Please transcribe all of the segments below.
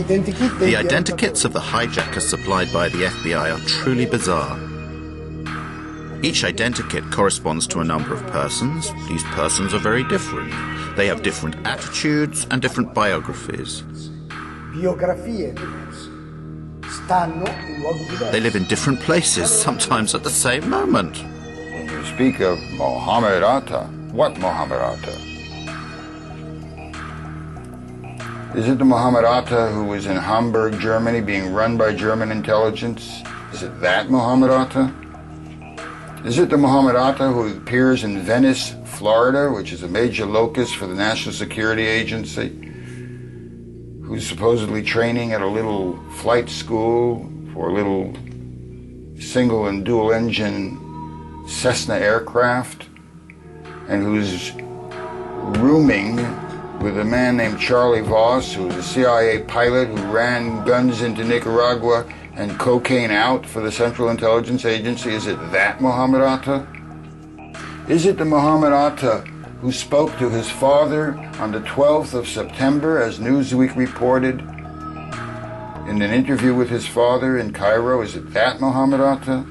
The identikits of the hijackers supplied by the FBI are truly bizarre. Each identikit corresponds to a number of persons. These persons are very different. They have different attitudes and different biographies. They live in different places, sometimes at the same moment. When you speak of Mohammed Atta, what Mohammed Atta? Is it the Mohammed Atta who was in Hamburg, Germany, being run by German intelligence? Is it that Mohammed Atta? Is it the Mohammed Atta who appears in Venice, Florida, which is a major locus for the National Security Agency, who's supposedly training at a little flight school for a little single and dual engine Cessna aircraft, and who's rooming with a man named Charlie Voss, who was a CIA pilot who ran guns into Nicaragua and cocaine out for the Central Intelligence Agency? Is it that Mohammed Atta? Is it the Mohammed Atta who spoke to his father on the 12th of September, as Newsweek reported, in an interview with his father in Cairo? Is it that Mohammed Atta?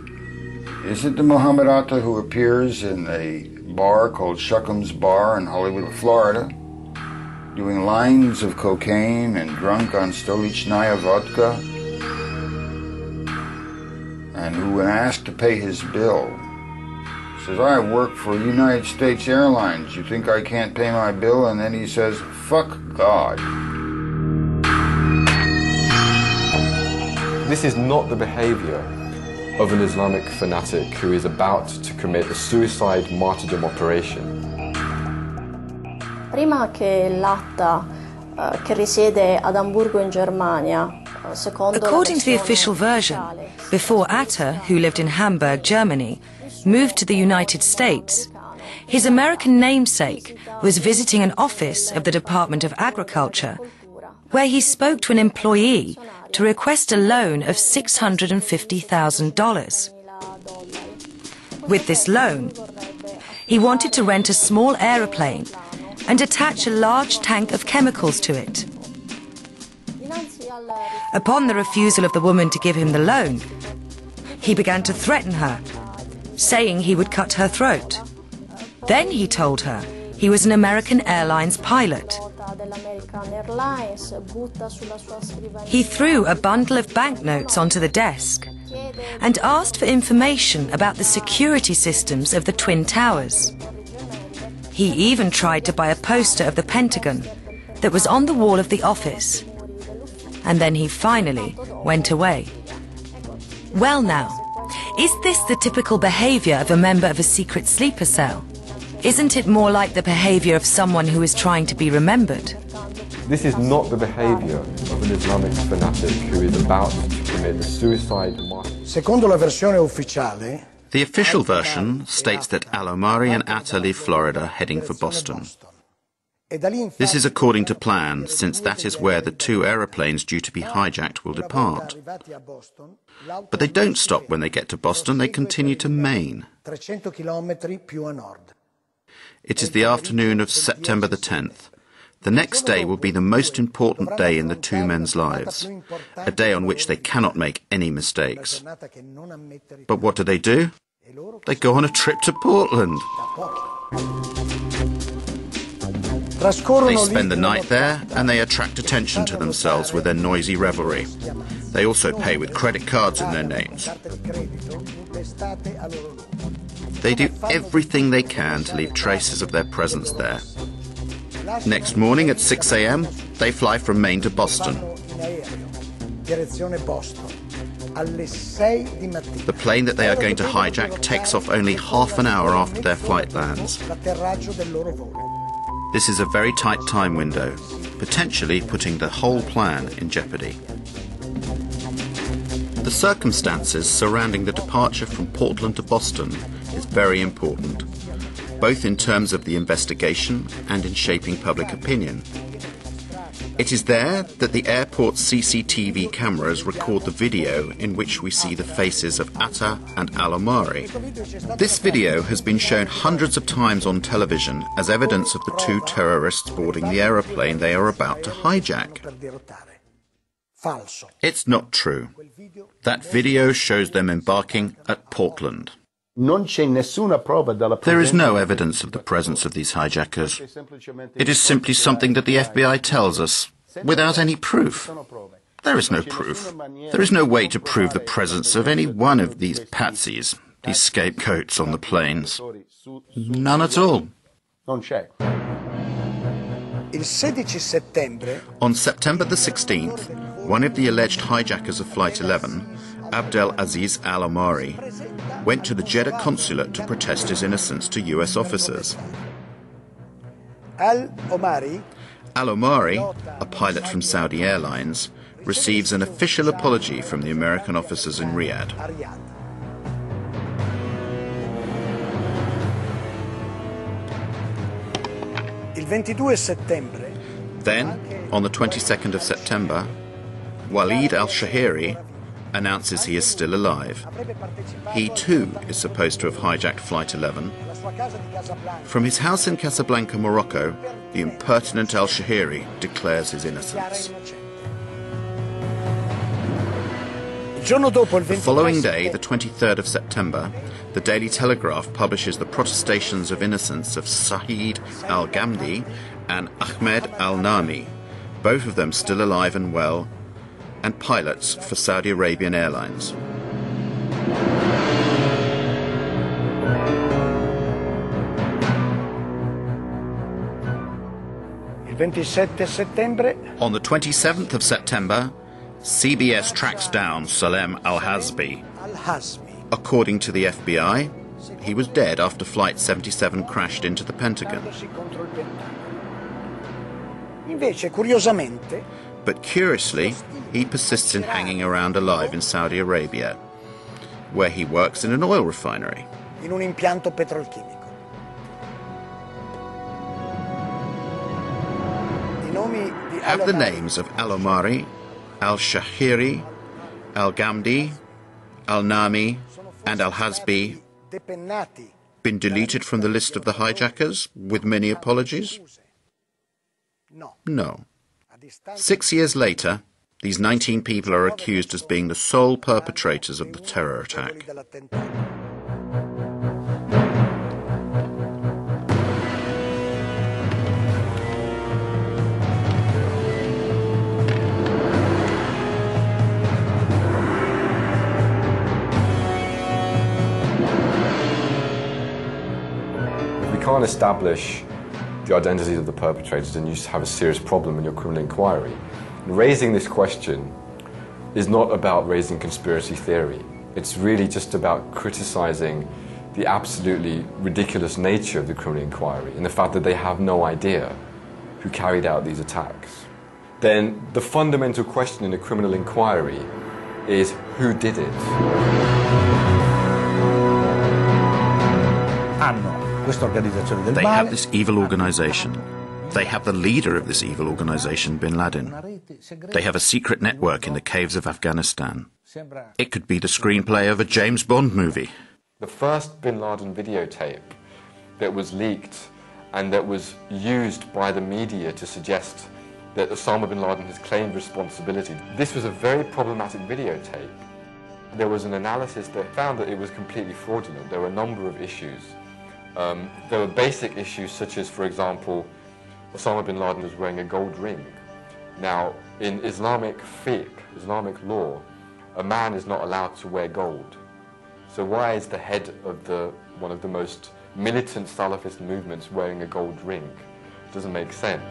Is it the Mohammed Atta who appears in a bar called Shuckham's Bar in Hollywood, Florida, doing lines of cocaine and drunk on Stolichnaya vodka, and who, when asked to pay his bill, says, "I work for United States Airlines. You think I can't pay my bill?" And then he says, "Fuck God." This is not the behavior of an Islamic fanatic who is about to commit a suicide martyrdom operation. Prima che l'Atta che risiede ad Amburgo in Germania. According to the official version, before Atta, who lived in Hamburg, Germany, moved to the United States, his American namesake was visiting an office of the Department of Agriculture, where he spoke to an employee to request a loan of $650,000. With this loan, he wanted to rent a small aeroplane and attach a large tank of chemicals to it. Upon the refusal of the woman to give him the loan, he began to threaten her, saying he would cut her throat. Then he told her he was an American Airlines pilot. He threw a bundle of banknotes onto the desk and asked for information about the security systems of the Twin Towers. He even tried to buy a poster of the Pentagon that was on the wall of the office. And then he finally went away. Well now, is this the typical behavior of a member of a secret sleeper cell? Isn't it more like the behavior of someone who is trying to be remembered? This is not the behavior of an Islamic fanatic who is about to commit a suicide martyrdom. Secondo la versione ufficiale, the official version states that Al-Omari and Atta leave Florida heading for Boston. This is according to plan, since that is where the two aeroplanes due to be hijacked will depart. But they don't stop when they get to Boston, they continue to Maine. It is the afternoon of September the 10th. The next day will be the most important day in the two men's lives, a day on which they cannot make any mistakes. But what do? They go on a trip to Portland. They spend the night there and they attract attention to themselves with their noisy revelry. They also pay with credit cards in their names. They do everything they can to leave traces of their presence there. Next morning at 6 a.m., they fly from Maine to Boston. The plane that they are going to hijack takes off only half an hour after their flight lands. This is a very tight time window, potentially putting the whole plan in jeopardy. The circumstances surrounding the departure from Portland to Boston is very important, both in terms of the investigation and in shaping public opinion. It is there that the airport's CCTV cameras record the video in which we see the faces of Atta and Al-Omari. This video has been shown hundreds of times on television as evidence of the two terrorists boarding the aeroplane they are about to hijack. Falso. It's not true. That video shows them embarking at Portland. There is no evidence of the presence of these hijackers. It is simply something that the FBI tells us, without any proof. There is no proof. There is no way to prove the presence of any one of these patsies, these scapegoats on the planes. None at all. On September the 16th, one of the alleged hijackers of Flight 11, Abdel Aziz Al-Omari, went to the Jeddah consulate to protest his innocence to US officers. Al-Omari, a pilot from Saudi Airlines, receives an official apology from the American officers in Riyadh. Then, on the 22nd of September, Walid al-Shahiri announces he is still alive. He too is supposed to have hijacked Flight 11. From his house in Casablanca, Morocco, the impertinent al-Shahiri declares his innocence. The following day, the 23rd of September, the Daily Telegraph publishes the protestations of innocence of Saeed al-Ghamdi and Ahmed al-Nami, both of them still alive and well, and pilots for Saudi Arabian Airlines. On the 27th of September, CBS tracks down Salem al-Hazbi. According to the FBI, he was dead after Flight 77 crashed into the Pentagon. But curiously, he persists in hanging around alive in Saudi Arabia, where he works in an oil refinery. Have the names of Al-Omari, Al-Shahiri, Al-Ghamdi, Al-Nami, and Al-Hazbi been deleted from the list of the hijackers, with many apologies? No. 6 years later, these 19 people are accused as being the sole perpetrators of the terror attack. If we can't establish the identities of the perpetrators, then you have a serious problem in your criminal inquiry. And raising this question is not about raising conspiracy theory. It's really just about criticizing the absolutely ridiculous nature of the criminal inquiry and the fact that they have no idea who carried out these attacks. Then the fundamental question in a criminal inquiry is who did it? They have this evil organization. They have the leader of this evil organization, Bin Laden. They have a secret network in the caves of Afghanistan. It could be the screenplay of a James Bond movie. The first Bin Laden videotape that was leaked and that was used by the media to suggest that Osama bin Laden has claimed responsibility. This was a very problematic videotape. There was an analysis that found that it was completely fraudulent. There were a number of issues. There were basic issues such as, for example, Osama bin Laden was wearing a gold ring. Now, in Islamic fiqh, Islamic law, a man is not allowed to wear gold. So why is the head of one of the most militant Salafist movements wearing a gold ring? It doesn't make sense.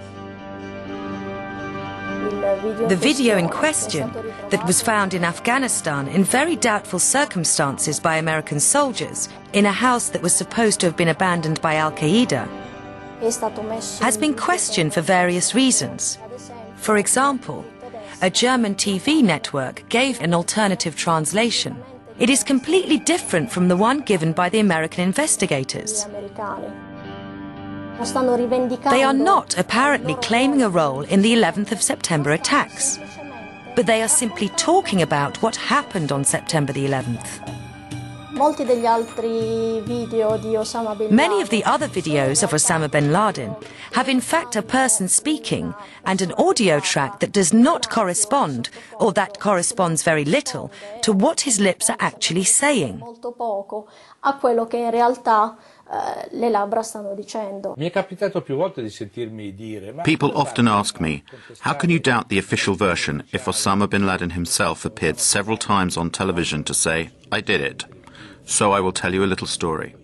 The video in question, that was found in Afghanistan in very doubtful circumstances by American soldiers in a house that was supposed to have been abandoned by Al-Qaeda, has been questioned for various reasons. For example, a German TV network gave an alternative translation. It is completely different from the one given by the American investigators. They are not apparently claiming a role in the 11th of September attacks, but they are simply talking about what happened on September the 11th. Molti degli altri video di Osama bin Laden. Many of the other videos of Osama bin Laden have in fact a person speaking and an audio track that does not correspond, or that corresponds very little, to what his lips are actually saying. Molto poco a quello che in realtà le labbra stanno dicendo. Mi è capitato più volte di sentirmi dire, People often ask me, how can you doubt the official version if Osama bin Laden himself appeared several times on television to say, I did it? So I will tell you a little story.